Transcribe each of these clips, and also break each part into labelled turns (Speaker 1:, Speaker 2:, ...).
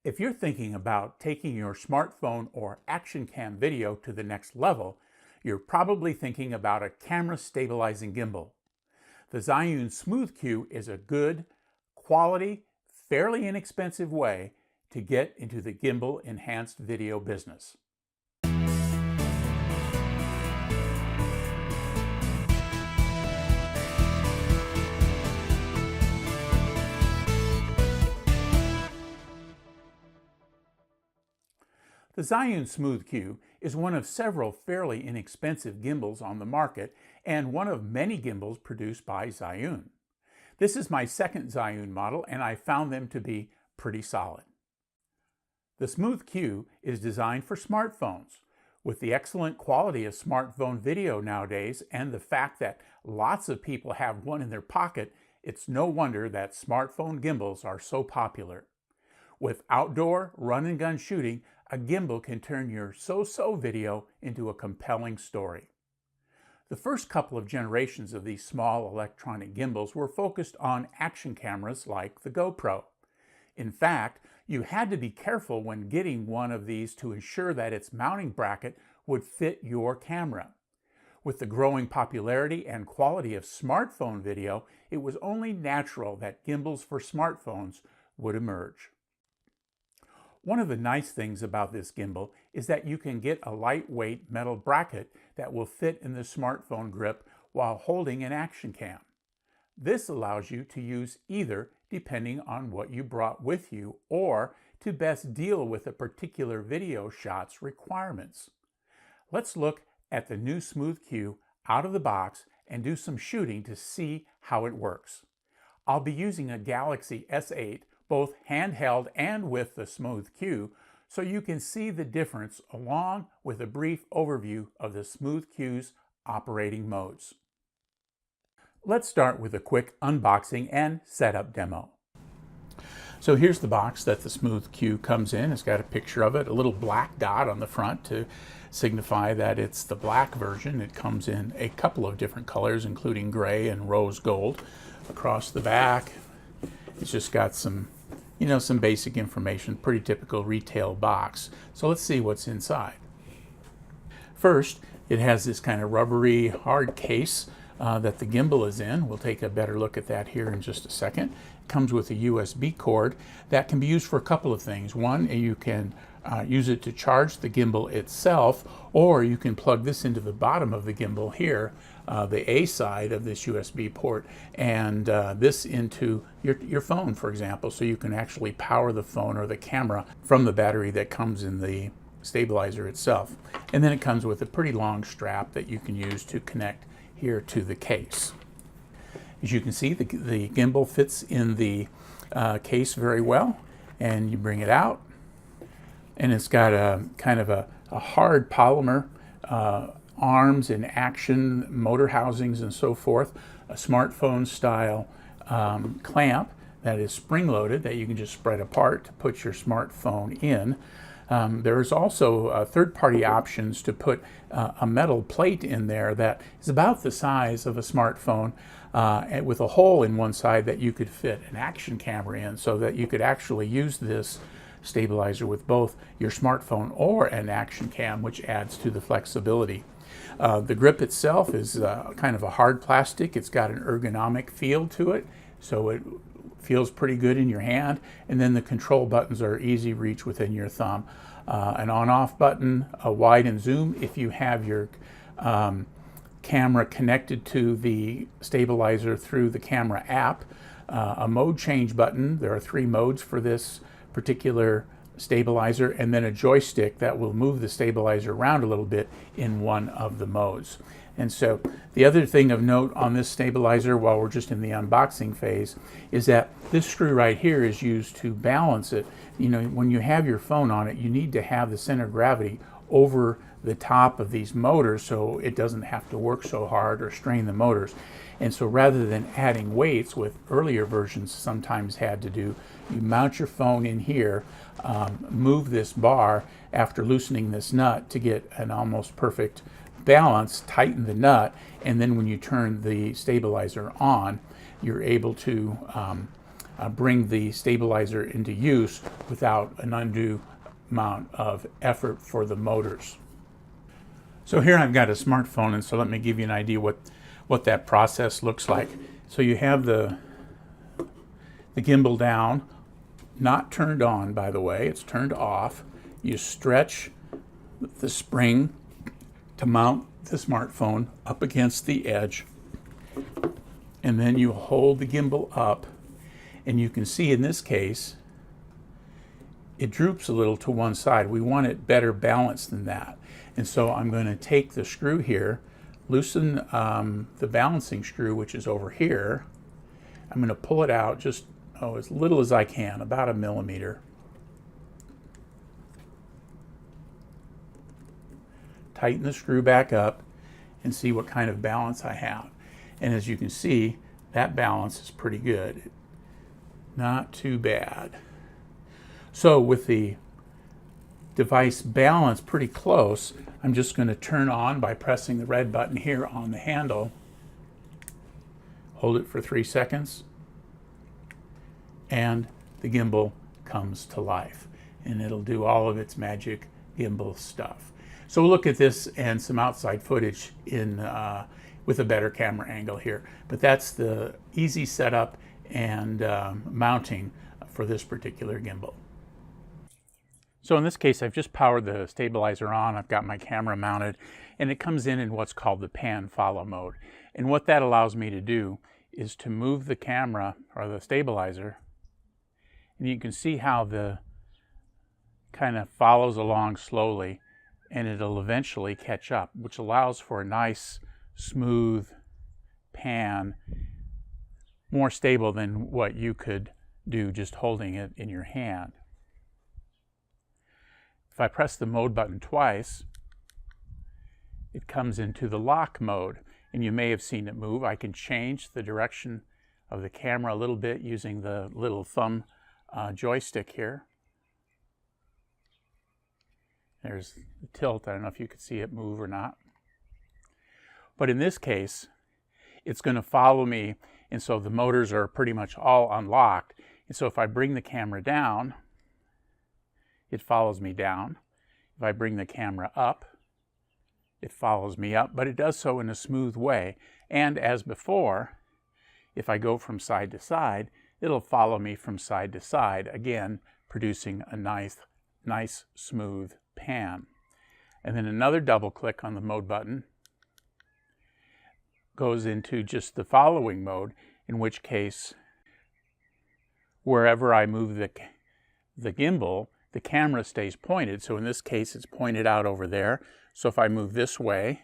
Speaker 1: If you're thinking about taking your smartphone or action cam video to the next level, you're probably thinking about a camera stabilizing gimbal. The Zhiyun Smooth Q is a good, quality, fairly inexpensive way to get into the gimbal enhanced video business. The Zhiyun Smooth Q is one of several fairly inexpensive gimbals on the market and one of many gimbals produced by Zhiyun. This is my second Zhiyun model and I found them to be pretty solid. The Smooth Q is designed for smartphones. With the excellent quality of smartphone video nowadays and the fact that lots of people have one in their pocket, it's no wonder that smartphone gimbals are so popular. With outdoor run-and-gun shooting, a gimbal can turn your so-so video into a compelling story. The first couple of generations of these small electronic gimbals were focused on action cameras like the GoPro. In fact, you had to be careful when getting one of these to ensure that its mounting bracket would fit your camera. With the growing popularity and quality of smartphone video, it was only natural that gimbals for smartphones would emerge. One of the nice things about this gimbal is that you can get a lightweight metal bracket that will fit in the smartphone grip while holding an action cam. This allows you to use either depending on what you brought with you or to best deal with a particular video shot's requirements. Let's look at the new Smooth Q out of the box and do some shooting to see how it works. I'll be using a Galaxy S8 both handheld and with the Smooth Q, so you can see the difference along with a brief overview of the Smooth Q's operating modes. Let's start with a quick unboxing and setup demo. So here's the box that the Smooth Q comes in. It's got a picture of it, a little black dot on the front to signify that it's the black version. It comes in a couple of different colors, including gray and rose gold. Across the back, it's just got some basic information, pretty typical retail box. So let's see what's inside. First, it has this kind of rubbery hard case that the gimbal is in. We'll take a better look at that here in just a second. It comes with a USB cord that can be used for a couple of things. One, you can use it to charge the gimbal itself, or you can plug this into the bottom of the gimbal here, the A side of this USB port, and this into your phone, for example, so you can actually power the phone or the camera from the battery that comes in the stabilizer itself. And then it comes with a pretty long strap that you can use to connect here to the case. As you can see, the gimbal fits in the case very well, and you bring it out, and it's got a kind of a hard polymer arms and action motor housings and so forth, a smartphone style clamp that is spring-loaded that you can just spread apart to put your smartphone in. There's also third-party options to put a metal plate in there that is about the size of a smartphone with a hole in one side that you could fit an action camera in, so that you could actually use this stabilizer with both your smartphone or an action cam, which adds to the flexibility. The grip itself is kind of a hard plastic. It's got an ergonomic feel to it, so it feels pretty good in your hand. And then the control buttons are easy reach within your thumb. An on-off button, a wide and zoom if you have your camera connected to the stabilizer through the camera app. A mode change button. There are 3 modes for this particular stabilizer, and then a joystick that will move the stabilizer around a little bit in one of the modes. And so the other thing of note on this stabilizer, while we're just in the unboxing phase, is that this screw right here is used to balance it. You know, when you have your phone on it, you need to have the center of gravity over the top of these motors so it doesn't have to work so hard or strain the motors. And so rather than adding weights, with earlier versions sometimes had to do, you mount your phone in here, move this bar after loosening this nut to get an almost perfect balance, tighten the nut, and then when you turn the stabilizer on, you're able to bring the stabilizer into use without an undue amount of effort for the motors. So here I've got a smartphone, and so let me give you an idea what that process looks like. So you have the gimbal down, not turned on, by the way, it's turned off. You stretch the spring to mount the smartphone up against the edge, and then you hold the gimbal up, and you can see in this case it droops a little to one side. We want it better balanced than that. And so I'm going to take the screw here, loosen the balancing screw, which is over here. I'm going to pull it out just as little as I can, about 1 millimeter. Tighten the screw back up and see what kind of balance I have. And as you can see, that balance is pretty good. Not too bad. So with the device balanced pretty close, I'm just going to turn on by pressing the red button here on the handle. Hold it for 3 seconds, and the gimbal comes to life, and it'll do all of its magic gimbal stuff. So we'll look at this and some outside footage with a better camera angle here. But that's the easy setup and mounting for this particular gimbal. So in this case, I've just powered the stabilizer on. I've got my camera mounted, and it comes in what's called the pan follow mode. And what that allows me to do is to move the camera or the stabilizer, and you can see how the kind of follows along slowly, and it'll eventually catch up, which allows for a nice smooth pan, more stable than what you could do just holding it in your hand. If I press the mode button twice, it comes into the lock mode, and you may have seen it move. I can change the direction of the camera a little bit using the little thumb joystick here. There's the tilt. I don't know if you could see it move or not. But in this case, it's going to follow me, and so the motors are pretty much all unlocked. And so if I bring the camera down, it follows me down. If I bring the camera up, it follows me up, but it does so in a smooth way. And as before, if I go from side to side, it'll follow me from side to side, again, producing a nice smooth pan. And then another double click on the mode button goes into just the following mode, in which case, wherever I move the gimbal, the camera stays pointed. So in this case, it's pointed out over there. So if I move this way,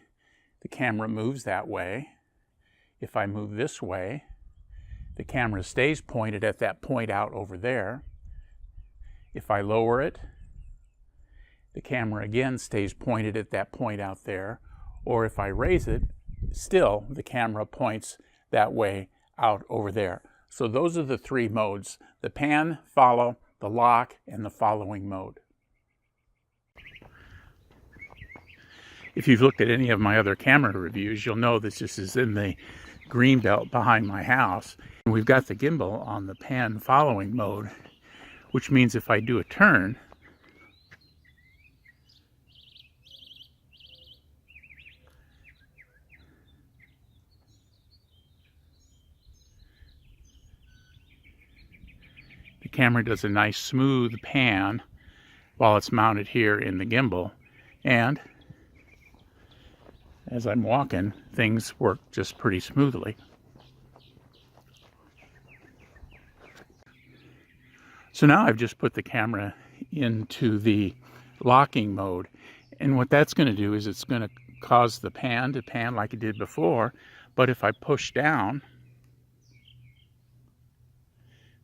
Speaker 1: the camera moves that way. If I move this way, the camera stays pointed at that point out over there. If I lower it, the camera again stays pointed at that point out there. Or if I raise it, still the camera points that way out over there. So those are the 3 modes: the pan, follow, the lock, and the following mode. If you've looked at any of my other camera reviews, you'll know this is in the green belt behind my house. And we've got the gimbal on the pan following mode, which means if I do a turn, the camera does a nice smooth pan while it's mounted here in the gimbal. And as I'm walking, things work just pretty smoothly. So now I've just put the camera into the locking mode, and what that's going to do is it's going to cause the pan to pan like it did before, but if I push down,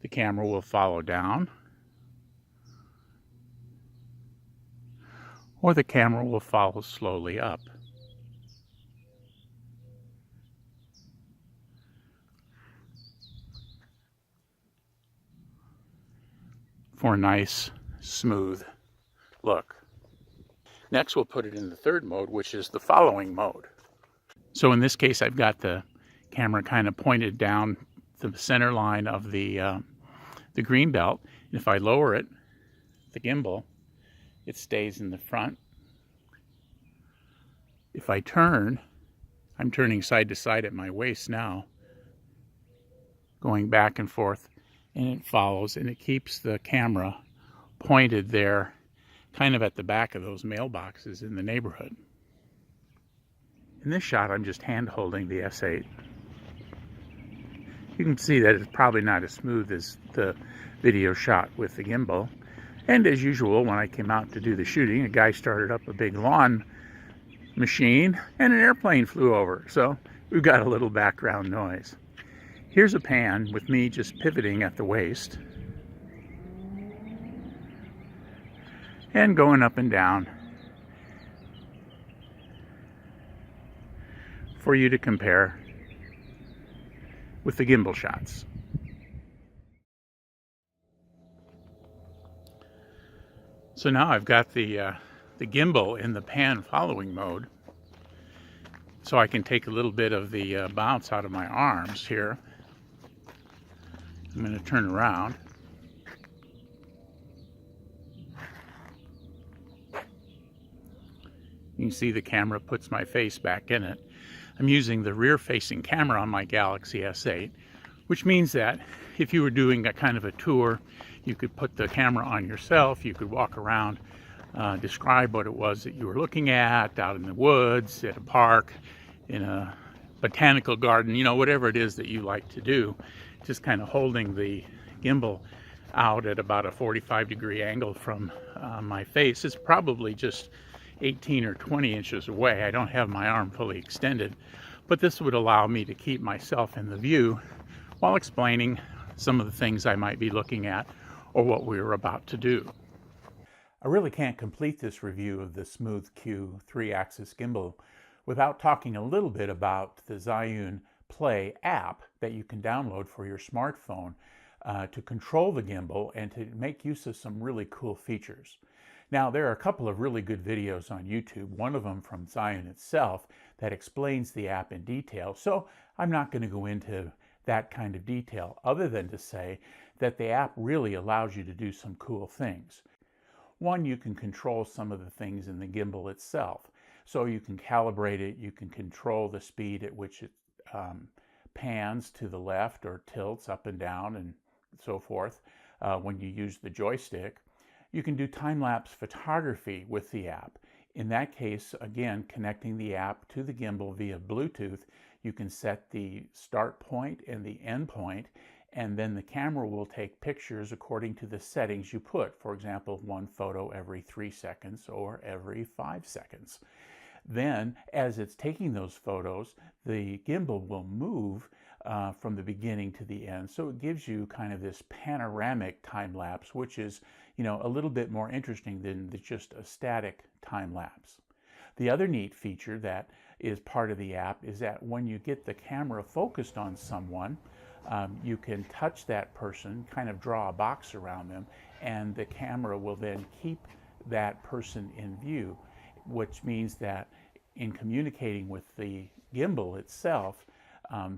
Speaker 1: the camera will follow down, or the camera will follow slowly up. For a nice, smooth look. Next, we'll put it in the 3rd mode, which is the following mode. So in this case, I've got the camera kind of pointed down the center line of the the green belt. And if I lower it, the gimbal, it stays in the front. If I turn, I'm turning side to side at my waist now, going back and forth, and it follows, and it keeps the camera pointed there, kind of at the back of those mailboxes in the neighborhood. In this shot, I'm just hand holding the S8. You can see that it's probably not as smooth as the video shot with the gimbal. And as usual, when I came out to do the shooting, a guy started up a big lawn machine and an airplane flew over. So we've got a little background noise. Here's a pan with me just pivoting at the waist and going up and down for you to compare with the gimbal shots. So now I've got the gimbal in the pan following mode, so I can take a little bit of the bounce out of my arms here. I'm going to turn around. You can see the camera puts my face back in it. I'm using the rear-facing camera on my Galaxy S8, which means that if you were doing a kind of a tour, you could put the camera on yourself, you could walk around, describe what it was that you were looking at, out in the woods, at a park, in a botanical garden, you know, whatever it is that you like to do. Just kind of holding the gimbal out at about a 45-degree angle from my face. It's probably just 18 or 20 inches away. I don't have my arm fully extended, but this would allow me to keep myself in the view while explaining some of the things I might be looking at or what we were about to do. I really can't complete this review of the Smooth Q 3-axis gimbal without talking a little bit about the Zhiyun Play app that you can download for your smartphone to control the gimbal and to make use of some really cool features. Now, there are a couple of really good videos on YouTube, one of them from Zhiyun itself that explains the app in detail, so I'm not going to go into that kind of detail other than to say that the app really allows you to do some cool things. One, you can control some of the things in the gimbal itself. So you can calibrate it, you can control the speed at which it pans to the left or tilts up and down and so forth when you use the joystick. You can do time-lapse photography with the app. In that case, again, connecting the app to the gimbal via Bluetooth, you can set the start point and the end point, and then the camera will take pictures according to the settings you put. For example, one photo every 3 seconds or every 5 seconds. Then, as it's taking those photos, the gimbal will move from the beginning to the end. So it gives you kind of this panoramic time lapse, which is, you know, a little bit more interesting than just a static time lapse. The other neat feature that is part of the app is that when you get the camera focused on someone, you can touch that person, kind of draw a box around them, and the camera will then keep that person in view, which means that in communicating with the gimbal itself,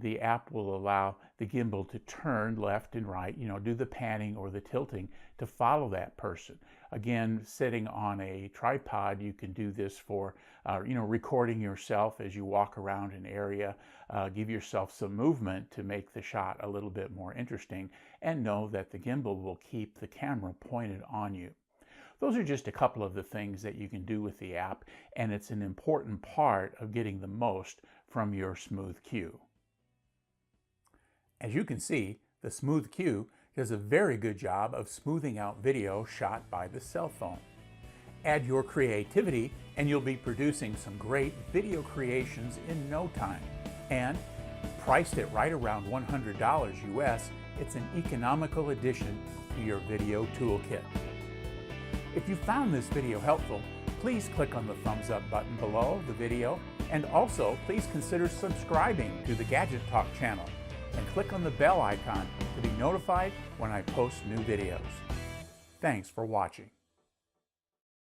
Speaker 1: the app will allow the gimbal to turn left and right, you know, do the panning or the tilting to follow that person. Again, sitting on a tripod, you can do this for, you know, recording yourself as you walk around an area, give yourself some movement to make the shot a little bit more interesting, and know that the gimbal will keep the camera pointed on you. Those are just a couple of the things that you can do with the app, and it's an important part of getting the most from your Smooth Q. As you can see, the Smooth Q does a very good job of smoothing out video shot by the cell phone. Add your creativity and you'll be producing some great video creations in no time. And priced at right around $100 US, it's an economical addition to your video toolkit. If you found this video helpful, please click on the thumbs up button below the video, and also please consider subscribing to the Gadget Talk channel and click on the bell icon to be notified when I post new videos. Thanks for watching.